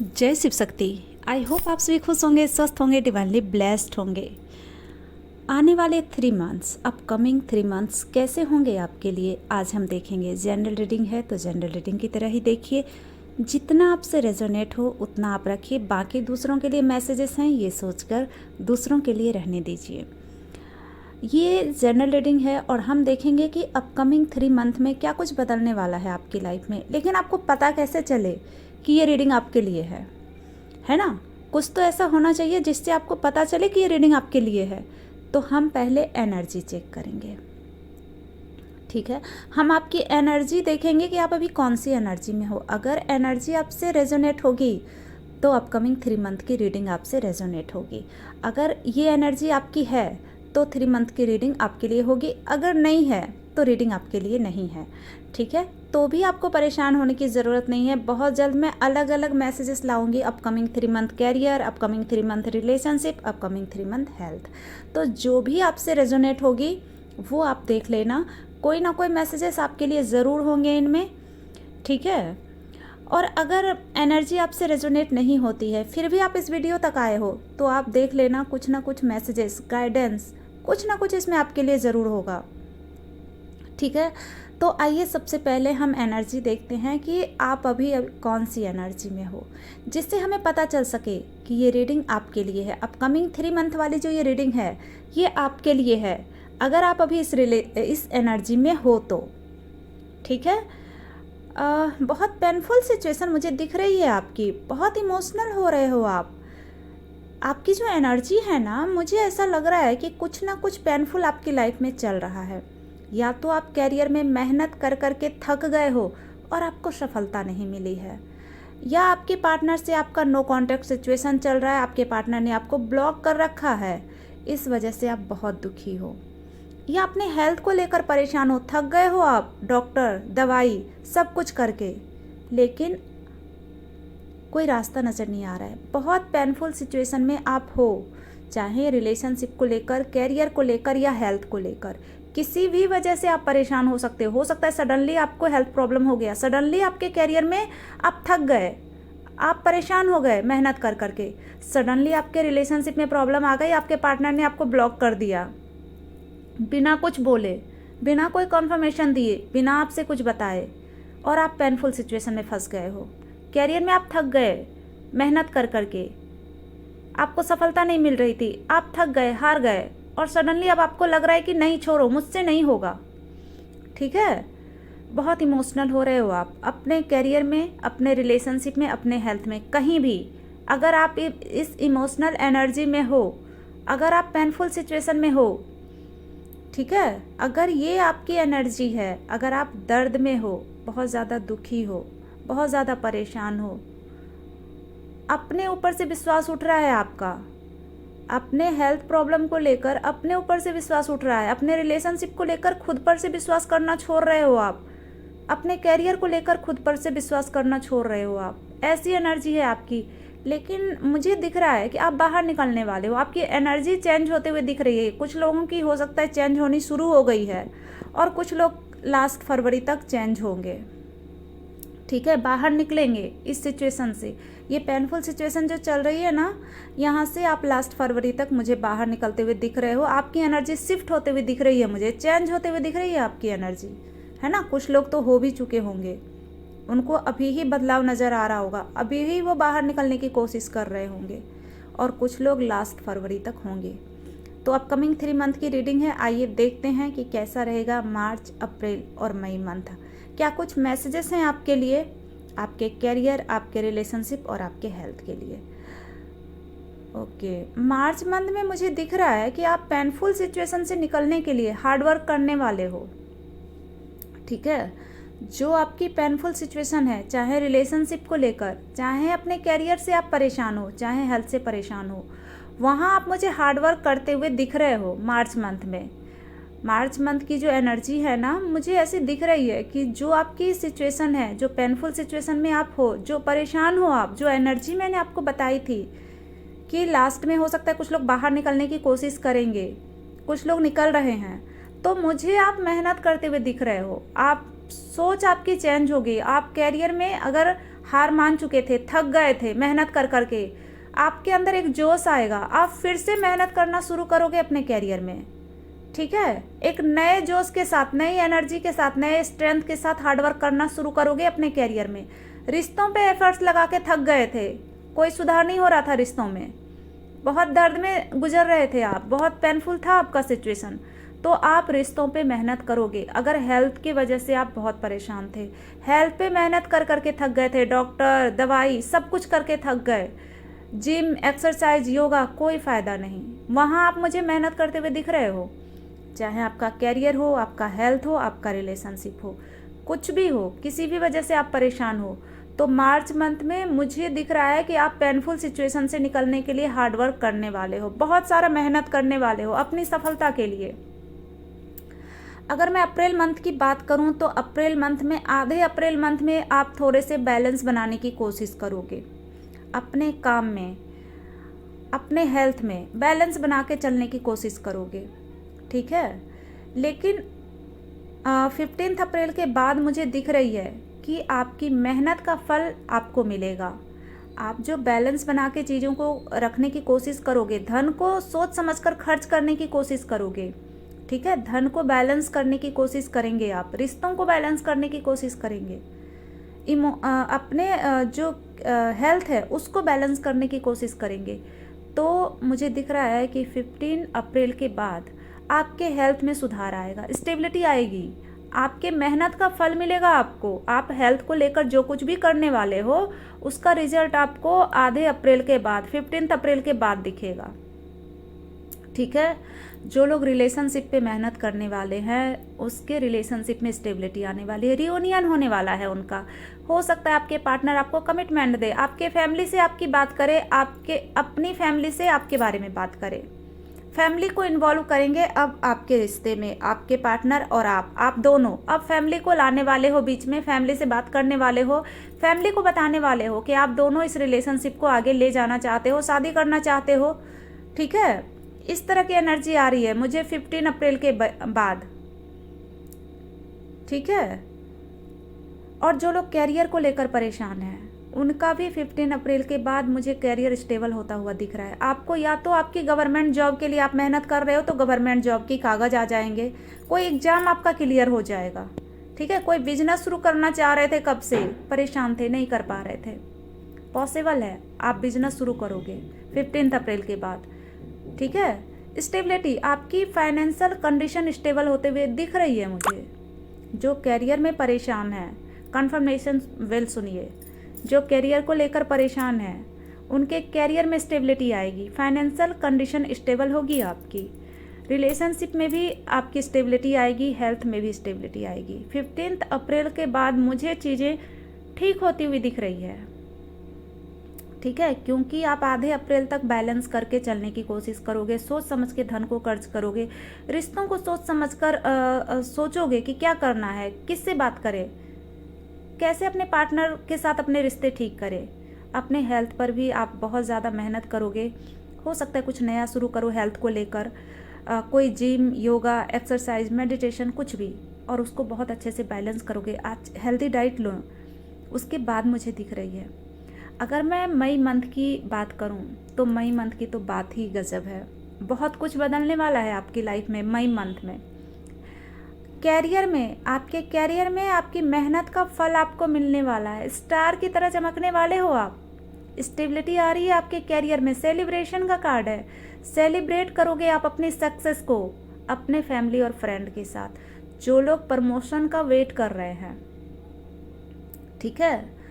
जय Shiv Shakti. I hope आप सभी खुश होंगे, स्वस्थ होंगे, डिवाइनली ब्लेस्ड होंगे। आने वाले 3 मंथ्स, अपकमिंग 3 मंथ्स कैसे होंगे आपके लिए आज हम देखेंगे। जनरल रीडिंग है तो जनरल रीडिंग की तरह ही देखिए, जितना आपसे रेजोनेट हो उतना आप रखिए। बाकी दूसरों के लिए मैसेजेस हैं ये सोचकर दूसरों के लिए रहने दीजिए। ये जनरल रीडिंग है और हम देखेंगे कि अपकमिंग 3 मंथ में क्या कुछ बदलने वाला है आपकी लाइफ में। लेकिन आपको पता कैसे चले कि ये रीडिंग आपके लिए है ना। कुछ तो ऐसा होना चाहिए जिससे आपको पता चले कि ये रीडिंग आपके लिए है। तो हम पहले एनर्जी चेक करेंगे, ठीक है। हम आपकी एनर्जी देखेंगे कि आप अभी कौन सी एनर्जी में हो। अगर एनर्जी आपसे रेजोनेट होगी तो अपकमिंग 3 मंथ की रीडिंग आपसे रेजोनेट होगी। अगर ये एनर्जी आपकी है तो 3 मंथ की रीडिंग आपके लिए होगी। अगर नहीं है तो रीडिंग आपके लिए नहीं है, ठीक है। तो भी आपको परेशान होने की ज़रूरत नहीं है। बहुत जल्द मैं अलग अलग मैसेजेस लाऊंगी। Upcoming 3 month career, upcoming 3 month relationship, upcoming 3 month health. तो जो भी आपसे रेजोनेट होगी वो आप देख लेना। कोई ना कोई मैसेजेस आपके लिए ज़रूर होंगे इनमें, ठीक है। और अगर एनर्जी आपसे रेजोनेट नहीं होती है फिर भी आप इस वीडियो तक आए हो तो आप देख लेना, कुछ ना कुछ मैसेजेस, गाइडेंस, कुछ ना कुछ इसमें आपके लिए ज़रूर होगा, ठीक है। तो आइए सबसे पहले हम एनर्जी देखते हैं कि आप अभी कौन सी एनर्जी में हो, जिससे हमें पता चल सके कि ये रीडिंग आपके लिए है। अपकमिंग 3 मंथ वाली जो ये रीडिंग है ये आपके लिए है, अगर आप अभी इस एनर्जी में हो तो, ठीक है। बहुत पेनफुल सिचुएशन मुझे दिख रही है आपकी, बहुत इमोशनल हो रहे हो आप। आपकी जो एनर्जी है ना, मुझे ऐसा लग रहा है कि कुछ ना कुछ पेनफुल आपकी लाइफ में चल रहा है। या तो आप कैरियर में मेहनत कर कर के थक गए हो और आपको सफलता नहीं मिली है, या आपके पार्टनर से आपका नो कांटेक्ट सिचुएशन चल रहा है, आपके पार्टनर ने आपको ब्लॉक कर रखा है, इस वजह से आप बहुत दुखी हो। या अपने हेल्थ को लेकर परेशान हो, थक गए हो आप, डॉक्टर, दवाई, सब कुछ करके, लेकिन कोई रास्ता नज़र नहीं आ रहा है। बहुत पेनफुल सिचुएशन में आप हो, चाहे रिलेशनशिप को लेकर, कैरियर को लेकर या हेल्थ को लेकर। किसी भी वजह से आप परेशान हो सकते हो सकता है सडनली आपको हेल्थ प्रॉब्लम हो गया, सडनली आपके कैरियर में आप थक गए, आप परेशान हो गए मेहनत कर करके, सडनली आपके रिलेशनशिप में प्रॉब्लम आ गई, आपके पार्टनर ने आपको ब्लॉक कर दिया बिना कुछ बोले, बिना कोई कन्फर्मेशन दिए, बिना आपसे कुछ बताए, और आप पेनफुल सिचुएशन में फंस गए हो। कैरियर में आप थक गए मेहनत कर करके, आपको सफलता नहीं मिल रही थी, आप थक गए, हार गए, और सडनली अब आपको लग रहा है कि नहीं छोड़ो, मुझसे नहीं होगा, ठीक है। बहुत इमोशनल हो रहे हो आप अपने कैरियर में, अपने रिलेशनशिप में, अपने हेल्थ में, कहीं भी। अगर आप इस इमोशनल एनर्जी में हो, अगर आप पेनफुल सिचुएशन में हो, ठीक है, अगर ये आपकी एनर्जी है, अगर आप दर्द में हो, बहुत ज़्यादा दुखी हो, बहुत ज़्यादा परेशान हो, अपने ऊपर से विश्वास उठ रहा है आपका, अपने हेल्थ प्रॉब्लम को लेकर अपने ऊपर से विश्वास उठ रहा है, अपने रिलेशनशिप को लेकर खुद पर से विश्वास करना छोड़ रहे हो आप, अपने कैरियर को लेकर खुद पर से विश्वास करना छोड़ रहे हो आप, ऐसी एनर्जी है आपकी। लेकिन मुझे दिख रहा है कि आप बाहर निकलने वाले हो, आपकी एनर्जी चेंज होते हुए दिख रही है। कुछ लोगों की हो सकता है चेंज होनी शुरू हो गई है और कुछ लोग लास्ट फरवरी तक चेंज होंगे, ठीक है, बाहर निकलेंगे इस सिचुएशन से। ये पेनफुल सिचुएशन जो चल रही है ना, यहाँ से आप लास्ट फरवरी तक मुझे बाहर निकलते हुए दिख रहे हो। आपकी एनर्जी शिफ्ट होते हुए दिख रही है, मुझे चेंज होते हुए दिख रही है आपकी एनर्जी, है ना। कुछ लोग तो हो भी चुके होंगे, उनको अभी ही बदलाव नज़र आ रहा होगा, अभी ही वो बाहर निकलने की कोशिश कर रहे होंगे, और कुछ लोग लास्ट फरवरी तक होंगे। तो अपकमिंग 3 मंथ की रीडिंग है। आइए देखते हैं कि कैसा रहेगा मार्च, अप्रैल और मई मंथ। क्या कुछ मैसेजेस हैं आपके लिए, आपके कैरियर, आपके रिलेशनशिप और आपके हेल्थ के लिए। ओके, मार्च मंथ में मुझे दिख रहा है कि आप पेनफुल सिचुएशन से निकलने के लिए हार्ड वर्क करने वाले हो, ठीक है। जो आपकी पेनफुल सिचुएशन है, चाहे रिलेशनशिप को लेकर, चाहे अपने कैरियर से आप परेशान हो, चाहे हेल्थ से परेशान हो, वहाँ आप मुझे हार्ड वर्क करते हुए दिख रहे हो मार्च मंथ में। मार्च मंथ की जो एनर्जी है ना, मुझे ऐसी दिख रही है कि जो आपकी सिचुएशन है, जो पेनफुल सिचुएशन में आप हो, जो परेशान हो आप, जो एनर्जी मैंने आपको बताई थी कि लास्ट में हो सकता है कुछ लोग बाहर निकलने की कोशिश करेंगे, कुछ लोग निकल रहे हैं, तो मुझे आप मेहनत करते हुए दिख रहे हो। आप सोच आपकी चेंज होगी, आप कैरियर में अगर हार मान चुके थे, थक गए थे मेहनत कर करके, आपके अंदर एक जोश आएगा, आप फिर से मेहनत करना शुरू करोगे अपने कैरियर में। ठीक है, एक नए जोश के साथ, नई एनर्जी के साथ, नए स्ट्रेंथ के साथ हार्डवर्क करना शुरू करोगे अपने कैरियर में। रिश्तों पे एफर्ट्स लगा के थक गए थे, कोई सुधार नहीं हो रहा था रिश्तों में, बहुत दर्द में गुजर रहे थे आप, बहुत पेनफुल था आपका सिचुएशन, तो आप रिश्तों पे मेहनत करोगे। अगर हेल्थ की वजह से आप बहुत परेशान थे, हेल्थ पे मेहनत कर करके थक गए थे, डॉक्टर, दवाई, सब कुछ करके थक गए, जिम, एक्सरसाइज, योगा, कोई फ़ायदा नहीं, वहाँ आप मुझे मेहनत करते हुए दिख रहे हो। चाहे आपका कैरियर हो, आपका हेल्थ हो, आपका रिलेशनशिप हो, कुछ भी हो, किसी भी वजह से आप परेशान हो, तो मार्च मंथ में मुझे दिख रहा है कि आप पेनफुल सिचुएशन से निकलने के लिए हार्डवर्क करने वाले हो, बहुत सारा मेहनत करने वाले हो अपनी सफलता के लिए। अगर मैं अप्रैल मंथ की बात करूं तो अप्रैल मंथ में, आधे अप्रैल मंथ में आप थोड़े से बैलेंस बनाने की कोशिश करोगे, अपने काम में, अपने हेल्थ में बैलेंस बना के चलने की कोशिश करोगे। ठीक है, लेकिन 15 अप्रैल के बाद मुझे दिख रही है कि आपकी मेहनत का फल आपको मिलेगा। आप जो बैलेंस बना के चीज़ों को रखने की कोशिश करोगे, धन को सोच समझकर खर्च करने की कोशिश करोगे। ठीक है, धन को बैलेंस करने की कोशिश करेंगे आप, रिश्तों को बैलेंस करने की कोशिश करेंगे, अपने जो हेल्थ है उसको बैलेंस करने की कोशिश करेंगे। तो मुझे दिख रहा है कि 15 अप्रैल के बाद आपके हेल्थ में सुधार आएगा, स्टेबिलिटी आएगी, आपके मेहनत का फल मिलेगा आपको। आप हेल्थ को लेकर जो कुछ भी करने वाले हो उसका रिजल्ट आपको आधे अप्रैल के बाद, 15 अप्रैल के बाद दिखेगा। ठीक है, जो लोग रिलेशनशिप पे मेहनत करने वाले हैं उसके रिलेशनशिप में स्टेबिलिटी आने वाली है, रियूनियन होने वाला है उनका। हो सकता है आपके पार्टनर आपको कमिटमेंट दे, आपके फैमिली से आपकी बात करे, आपके अपनी फैमिली से आपके बारे में बात करे, फैमिली को इन्वॉल्व करेंगे अब आपके रिश्ते में, आपके पार्टनर और आप दोनों अब फैमिली को लाने वाले हो बीच में, फैमिली से बात करने वाले हो, फैमिली को बताने वाले हो कि आप दोनों इस रिलेशनशिप को आगे ले जाना चाहते हो, शादी करना चाहते हो। ठीक है, इस तरह की एनर्जी आ रही है मुझे 15 अप्रैल के बाद। ठीक है, और जो लोग कैरियर को लेकर परेशान हैं उनका भी 15 अप्रैल के बाद मुझे कैरियर स्टेबल होता हुआ दिख रहा है। आपको या तो आपकी गवर्नमेंट जॉब के लिए आप मेहनत कर रहे हो तो गवर्नमेंट जॉब की कागज़ आ जाएंगे, कोई एग्ज़ाम आपका क्लियर हो जाएगा। ठीक है, कोई बिजनेस शुरू करना चाह रहे थे, कब से परेशान थे, नहीं कर पा रहे थे, पॉसिबल है आप बिजनेस शुरू करोगे 15 अप्रैल के बाद। ठीक है, स्टेबिलिटी, आपकी फाइनेंशियल कंडीशन स्टेबल होते हुए दिख रही है मुझे। जो कैरियर में परेशान है, कन्फर्मेशन वेल सुनिए, जो कैरियर को लेकर परेशान है उनके कैरियर में स्टेबिलिटी आएगी, फाइनेंशियल कंडीशन स्टेबल होगी आपकी, रिलेशनशिप में भी आपकी स्टेबिलिटी आएगी, हेल्थ में भी स्टेबिलिटी आएगी। 15 अप्रैल के बाद मुझे चीज़ें ठीक होती हुई दिख रही है। ठीक है, क्योंकि आप आधे अप्रैल तक बैलेंस करके चलने की कोशिश करोगे, सोच समझ के धन को खर्च करोगे, रिश्तों को सोच समझ कर सोचोगे कि क्या करना है, किससे बात करें, कैसे अपने पार्टनर के साथ अपने रिश्ते ठीक करें। अपने हेल्थ पर भी आप बहुत ज़्यादा मेहनत करोगे, हो सकता है कुछ नया शुरू करो हेल्थ को लेकर, कोई जिम, योगा, एक्सरसाइज, मेडिटेशन, कुछ भी, और उसको बहुत अच्छे से बैलेंस करोगे। आज हेल्दी डाइट लो, उसके बाद मुझे दिख रही है। अगर मैं मई मंथ की बात करूं तो मई मंथ की तो बात ही गजब है, बहुत कुछ बदलने वाला है आपकी लाइफ में मई मंथ में। कैरियर में, आपके कैरियर में आपकी मेहनत का फल आपको मिलने वाला है, स्टार की तरह चमकने वाले हो आप, स्टेबिलिटी आ रही है आपके कैरियर में, सेलिब्रेशन का कार्ड है, सेलिब्रेट करोगे आप अपनी सक्सेस को अपने फैमिली और फ्रेंड के साथ। जो लोग प्रमोशन का वेट कर रहे हैं, ठीक है,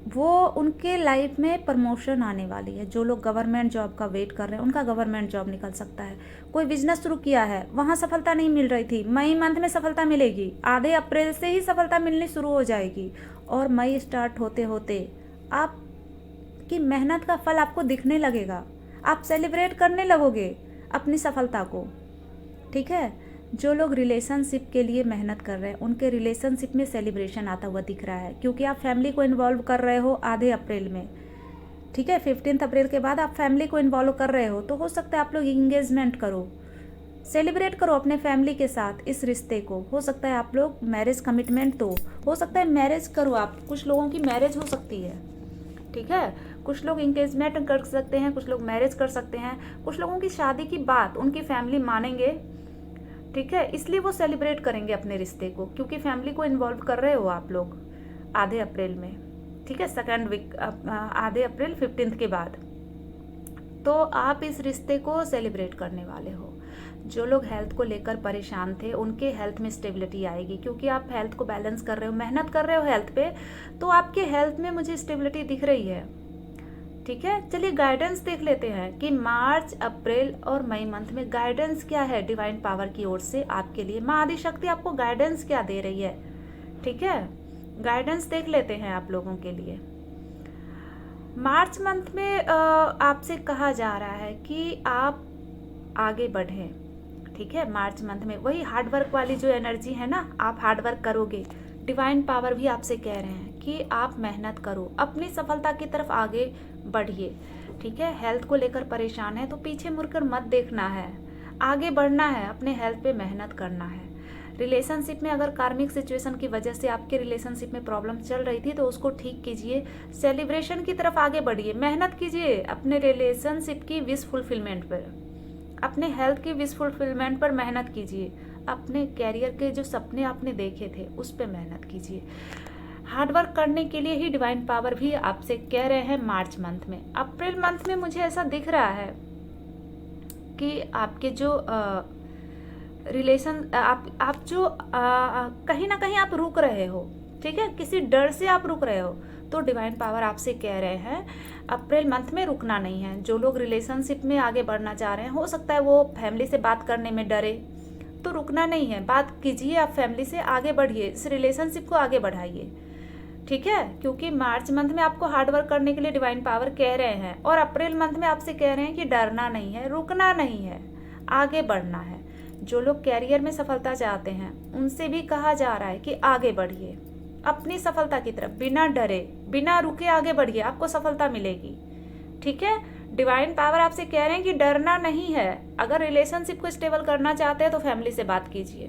वो उनके लाइफ में प्रमोशन आने वाली है। जो लोग गवर्नमेंट जॉब का वेट कर रहे हैं उनका गवर्नमेंट जॉब निकल सकता है। कोई बिजनेस शुरू किया है, वहाँ सफलता नहीं मिल रही थी, मई मंथ में सफलता मिलेगी, आधे अप्रैल से ही सफलता मिलनी शुरू हो जाएगी, और मई स्टार्ट होते होते आपकी मेहनत का फल आपको दिखने लगेगा, आप सेलिब्रेट करने लगोगे अपनी सफलता को। ठीक है, जो लोग रिलेशनशिप के लिए मेहनत कर रहे हैं उनके रिलेशनशिप में सेलिब्रेशन आता हुआ दिख रहा है, क्योंकि आप फैमिली को इन्वॉल्व कर रहे हो आधे अप्रैल में। ठीक है, 15 अप्रैल के बाद आप फैमिली को इन्वॉल्व कर रहे हो, तो हो सकता है आप लोग इंगेजमेंट करो, सेलिब्रेट करो अपने फैमिली के साथ इस रिश्ते को। हो सकता है आप लोग मैरिज कमिटमेंट तो हो सकता है मैरिज करो आप, कुछ लोगों की मैरिज हो सकती है, ठीक है। कुछ लोग इंगेजमेंट कर सकते हैं, कुछ लोग मैरिज कर सकते हैं, कुछ लोगों की शादी की बात उनकी फैमिली मानेंगे, ठीक है, इसलिए वो सेलिब्रेट करेंगे अपने रिश्ते को, क्योंकि फैमिली को इन्वॉल्व कर रहे हो आप लोग आधे अप्रैल में, ठीक है, सेकंड वीक आधे अप्रैल 15 के बाद। तो आप इस रिश्ते को सेलिब्रेट करने वाले हो। जो लोग हेल्थ को लेकर परेशान थे उनके हेल्थ में स्टेबिलिटी आएगी, क्योंकि आप हेल्थ को बैलेंस कर रहे हो, मेहनत कर रहे हो हेल्थ पे, तो आपके हेल्थ में मुझे स्टेबिलिटी दिख रही है, ठीक है। चलिए गाइडेंस देख लेते हैं कि मार्च, अप्रैल और मई मंथ में गाइडेंस क्या है डिवाइन पावर की ओर से आपके लिए। माँ आदिशक्ति आपको गाइडेंस क्या दे रही है, ठीक है। गाइडेंस देख लेते हैं आप लोगों के लिए। मार्च मंथ में आपसे कहा जा रहा है कि आप आगे बढ़ें, ठीक है। मार्च मंथ में वही हार्डवर्क वाली जो एनर्जी है ना, आप हार्डवर्क करोगे। डिवाइन पावर भी आपसे कह रहे हैं कि आप मेहनत करो, अपनी सफलता की तरफ आगे बढ़िए, ठीक है। हेल्थ को लेकर परेशान है तो पीछे मुड़कर मत देखना है, आगे बढ़ना है, अपने हेल्थ पे मेहनत करना है। रिलेशनशिप में अगर कार्मिक सिचुएशन की वजह से आपके रिलेशनशिप में प्रॉब्लम चल रही थी तो उसको ठीक कीजिए, सेलिब्रेशन की तरफ आगे बढ़िए, मेहनत कीजिए अपने रिलेशनशिप की विश फुलफिलमेंट पर, अपने हेल्थ की विश फुलफिलमेंट पर मेहनत कीजिए, अपने कैरियर के जो सपने आपने देखे थे उस पर मेहनत कीजिए। हार्डवर्क करने के लिए ही डिवाइन पावर भी आपसे कह रहे हैं मार्च मंथ में। अप्रैल मंथ में मुझे ऐसा दिख रहा है कि आपके जो रिलेशन आप जो कहीं ना कहीं आप रुक रहे हो, ठीक है, किसी डर से आप रुक रहे हो, तो डिवाइन पावर आपसे कह रहे हैं अप्रैल मंथ में रुकना नहीं है। जो लोग रिलेशनशिप में आगे बढ़ना चाह रहे हैं, हो सकता है वो फैमिली से बात करने में डरे, तो रुकना नहीं है, बात कीजिए, आप फैमिली से आगे बढ़िए, इस रिलेशनशिप को आगे बढ़ाइए, ठीक है। क्योंकि मार्च मंथ में आपको हार्डवर्क करने के लिए डिवाइन पावर कह रहे हैं, और अप्रैल मंथ में आपसे कह रहे हैं कि डरना नहीं है, रुकना नहीं है, आगे बढ़ना है। जो लोग कैरियर में सफलता चाहते हैं उनसे भी कहा जा रहा है कि आगे बढ़िए, अपनी सफलता की तरफ बिना डरे बिना रुके आगे बढ़िए, आपको सफलता मिलेगी, ठीक है। डिवाइन पावर आपसे कह रहे हैं कि डरना नहीं है। अगर रिलेशनशिप को स्टेबल करना चाहते हैं तो फैमिली से बात कीजिए,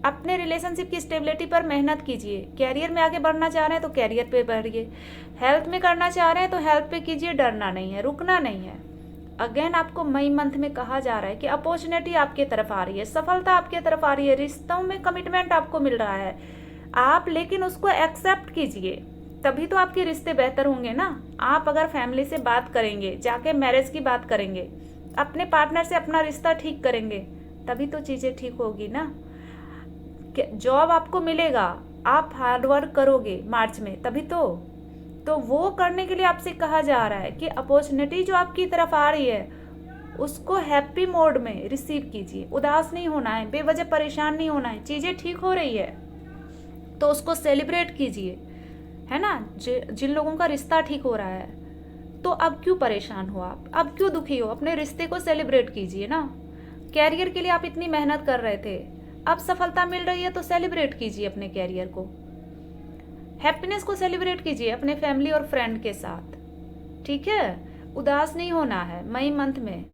अपने रिलेशनशिप की स्टेबिलिटी पर मेहनत कीजिए। कैरियर में आगे बढ़ना चाह रहे हैं तो कैरियर पे बढ़िए, हेल्थ में करना चाह रहे हैं तो हेल्थ पे कीजिए, डरना नहीं है, रुकना नहीं है। अगेन आपको मई मंथ में कहा जा रहा है कि अपॉर्चुनिटी आपके तरफ आ रही है, सफलता आपके तरफ आ रही है, रिश्तों में कमिटमेंट आपको मिल रहा है, आप लेकिन उसको एक्सेप्ट कीजिए, तभी तो आपके रिश्ते बेहतर होंगे ना। आप अगर फैमिली से बात करेंगे, जाके मैरिज की बात करेंगे, अपने पार्टनर से अपना रिश्ता ठीक करेंगे, तभी तो चीजें ठीक होगी ना। जॉब आपको मिलेगा, आप हार्डवर्क करोगे मार्च में, तभी तो वो करने के लिए आपसे कहा जा रहा है कि अपॉर्चुनिटी जो आपकी तरफ आ रही है उसको हैप्पी मोड में रिसीव कीजिए, उदास नहीं होना है, बेवजह परेशान नहीं होना है, चीजें ठीक हो रही है तो उसको सेलिब्रेट कीजिए, है ना। जिन लोगों का रिश्ता ठीक हो रहा है तो अब क्यों परेशान हो आप, अब क्यों दुखी हो, अपने रिश्ते को सेलिब्रेट कीजिए ना। कैरियर के लिए आप इतनी मेहनत कर रहे थे, अब सफलता मिल रही है तो सेलिब्रेट कीजिए अपने कैरियर को, हैप्पीनेस को सेलिब्रेट कीजिए अपने फैमिली और फ्रेंड के साथ, ठीक है। उदास नहीं होना है मई मंथ में।